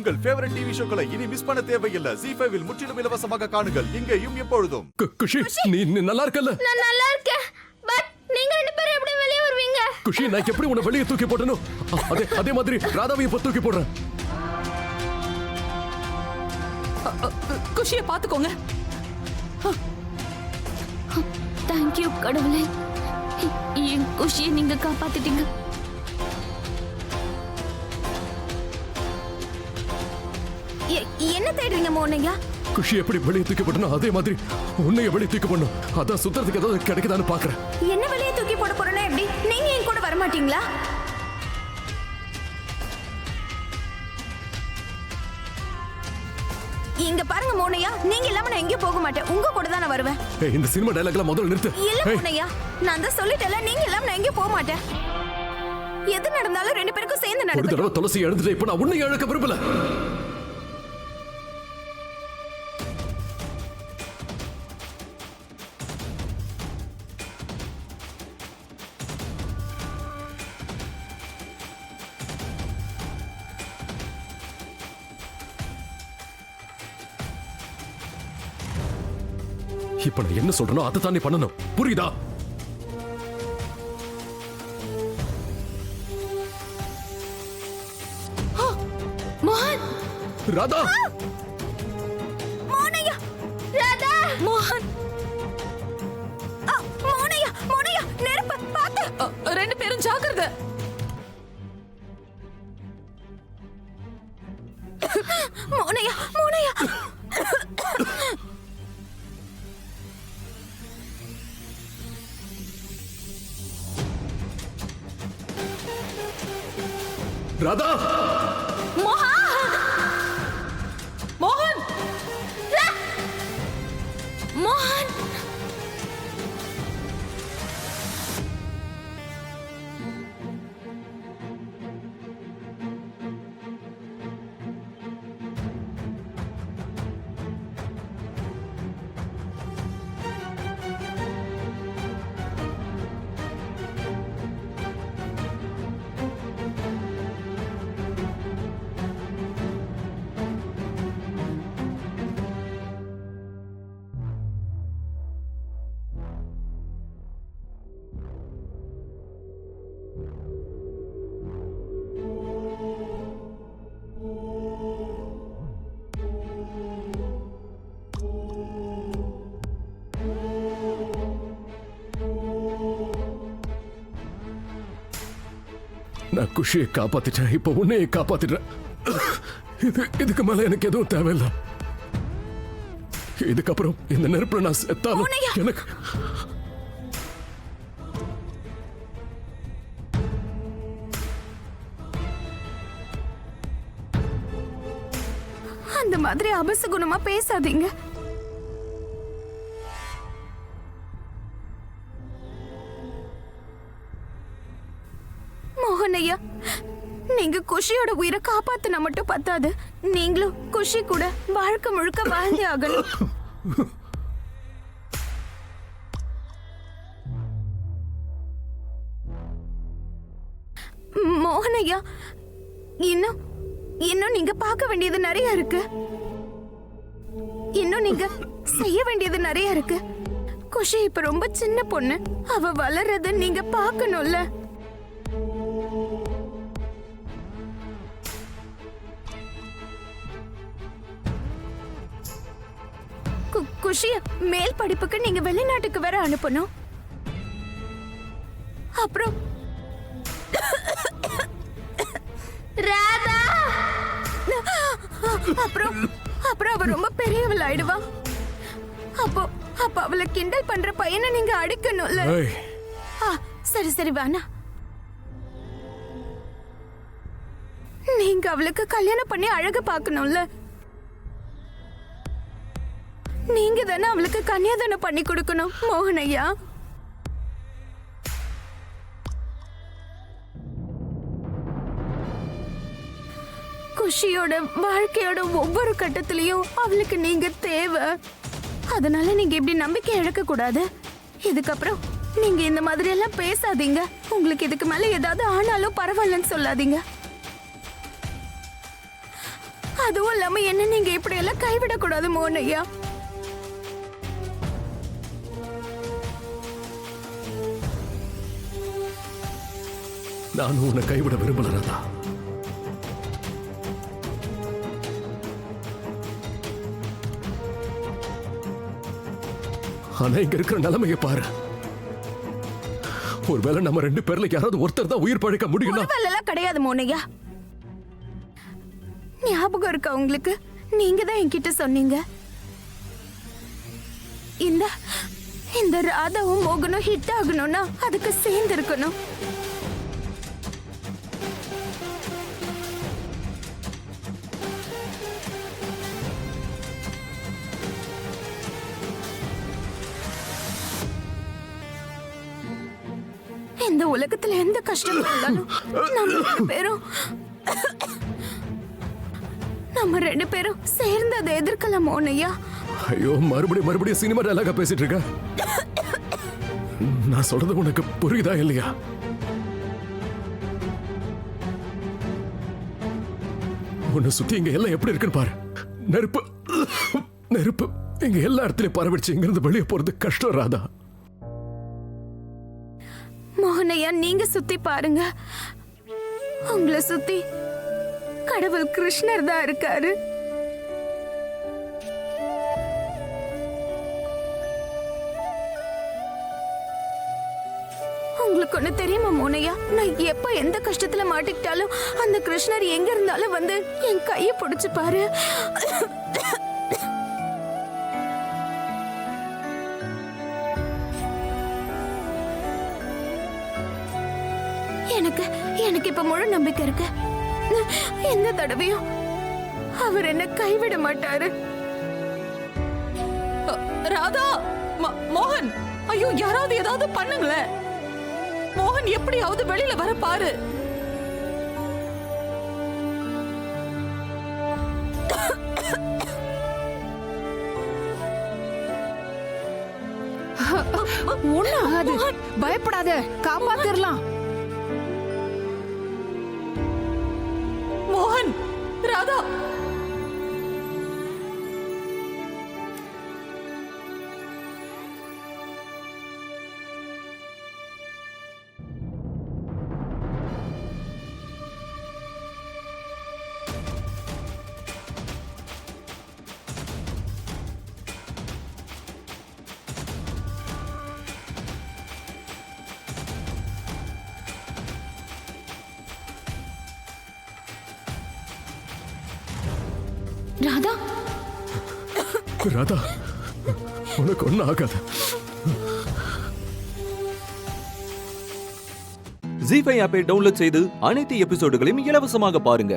உங்கள் favourite TV ஷோக்களை இனி miss பண்ண தேவையில்லை. ZEE5 இல் முற்றிலும் இலவசமாக காணுங்கள். இங்கேயும் எப்பொழுதும். குஷி நீ நல்லா இருக்கல்ல? நான் நல்லா இருக்கேன். பட் நீங்க ரெண்டு பேரும் எப்படி வெளிய வருவீங்க? குஷி நான் எப்படி உன்னை வெளிய தூக்கி போடணும் அதே மாதிரி ராதாவை இப்ப தூக்கி போடுறேன். குஷியை பாத்துக்கோங்க. தேங்க்யூ கடவுளே, என் குஷியை நீங்க காப்பாத்திட்டீங்க. என்ன தேடுறீங்க மோனையா? குஷி எப்படி வெளியே தூக்கி போடணும் அதே மாதிரி உன்னைய வெளியே தூக்கி போடணும். அதான் சுத்துறதுக்கு ஏதாவது கிடைக்குதான்னு பாக்குறேன். என்ன வெளியே தூக்கி போட போறேன்னா எப்படி? நீங்க என் கூட வர மாட்டீங்களா? இங்க பாருங்க மோனையா, நீங்க இல்லாம நான் எங்கேயும் போக மாட்டேன். உங்க கூட தான் நான் வருவேன். இந்த சினிமா டயலாக்ல முதல்ல நிறுத்து. இல்ல மோனையா, நான் தான் சொல்லிட்டேன்ல, நீங்க இல்லாம நான் எங்கேயும் போக மாட்டேன். எது நடந்தாலும் ரெண்டு பேருக்கும் சேர்ந்து ஒரு நடக்கும். தடவை துளசி எழுந்துட்டு இப்ப நான் உன்னை இழக்க விரும்பல. இப்ப நான் என்ன சொல்றேனோ அதை தான் நீ பண்ணணும், புரியுதா? மோகன், ராதா, மோனையா, ராதா, மோகன், மோனையா, மோனையா, நெருப்பு பாத்து. ரெண்டு பேரும் ஜாக்கிரதை. மோனையா, மோனையா. ராதா, மோகன், மோகன், மோகன். நான் குஷியை காப்பாத்திட்டேன், இப்ப உன்னையே காப்பாத்திட்டேன். இதுக்கு மேல எனக்கு எதுவும் தேவையில்லை. இதுக்கப்புறம் இந்த நெருப்புல நான் செத்தாலும் எனக்கு அந்த மாதிரி அபசகுணமா பேசாதீங்க. மோகனையா, நீங்க குஷியோட உயிரை காப்பாத்தினா மட்டும் பத்தாது, நீங்களும் குஷி கூட வாழ்க்கை முழுக்க வாழ்ந்தே ஆகணும். மோகனையா, இன்னும் இன்னும் நீங்க பார்க்க வேண்டியது நிறைய இருக்கு. இன்னும் நீங்க செய்ய வேண்டியது நிறைய இருக்கு. குஷி இப்ப ரொம்ப சின்ன பொண்ணு, அவ வளர்றத நீங்க பார்க்கணும்ல. குஷிய மேல் படிப்புக்கு நீங்க வெளிநாட்டுக்கு வேற அனுப்பணும். அப்புறம் ராதா, அப்புறம் அப்புறம் அவ ரொம்ப பெரியவள் ஆயிடுவா. அப்போ அப்ப அவளை கிண்டல் பண்ற பையனை நீங்க அடிக்கணும்ல. சரி சரி வேணா, நீங்க அவளுக்கு கல்யாணம் பண்ணி அழகு பார்க்கணும்ல. நீங்க தானே அவளுக்கு கன்னியாதானம் பண்ணி கொடுக்கணும் மோகனையா. குஷியோட வாழ்க்கையோட ஒவ்வொரு கட்டத்திலையும் அவளுக்கு நீங்க தேவை. அதனால நீங்க இப்படி நம்பிக்கை இழக்க கூடாது. இதுக்கப்புறம் நீங்க இந்த மாதிரி எல்லாம் பேசாதீங்க. உங்களுக்கு இதுக்கு மேல ஏதாவது ஆனாலும் பரவாயில்லன்னு சொல்லாதீங்க. அதுவும் இல்லாம என்ன நீங்க இப்படி எல்லாம் கைவிடக்கூடாது மோகனையா. நானும் உன்னை கைவிட விரும்பல ராதா. ஆனா இங்க இருக்கிற நிலைமையை பாரு. ஒருவேளை நம்ம 2 பேர்ல யாராவது ஒருத்தர் தான் உயிர் பழைக்க முடியும்னா எல்லாம் கிடையாது மோனையா. ஞாபகம் இருக்கா உங்களுக்கு? நீங்க தான் என்கிட்ட சொன்னீங்க இந்த ராதாவும் மோகனும் ஹிட் ஆகணும்னா அதுக்கு சேர்ந்து இருக்கணும். இந்த உலகத்துல எந்த கஷ்டம் இருந்தாலும் நம்ம ரெண்டு பேரும் சேர்ந்து அதை எதிர்க்கலாம் மோனையா. ஐயோ, மறுபடியும் சினிமா டயலாக பேசிட்டு இருக்க. நான் சொல்றது உனக்கு புரியுதா இல்லையா? உன்னை சுத்தி இங்க எல்லாம் எப்படி இருக்குன்னு பாரு. நெருப்பு இங்க எல்லா இடத்துலயும் பரவிடுச்சு. இங்க இருந்து வெளியே போறது கஷ்டம் ராதா. மோகனையா, நீங்க சுத்தி பாருங்க. உங்களை சுத்தி கடவுள் கிருஷ்ணர் தான் இருக்காரு. உங்களுக்கு ஒண்ணு தெரியுமா மோனையா, நான் எப்ப எந்த கஷ்டத்துல மாட்டிக்கிட்டாலும் அந்த கிருஷ்ணர் எங்க இருந்தாலும் வந்து என் கையை பிடிச்சு பாரு. எனக்கு இப்ப முழு நம்பிக்கை இருக்கு. எந்த தடவையும் அவர் என்ன கைவிட மாட்டாரு. ராதா, மோகன், ஐயோ யாராவது ஏதாவது பண்ணுங்களேன். மோகன் எப்படியாவது வெளியில வர பாரு. ஒண்ணும் ஆகாது, பயப்படாத, காப்பாத்திரலாம். மோகன், ராதா, ராதா, ராதா, உனக்கு ஒன்னும் ஆகாது. ஜீ5 ஆப்பை டவுன்லோட் செய்து அனைத்து எபிசோடுகளையும் இலவசமாக பாருங்க.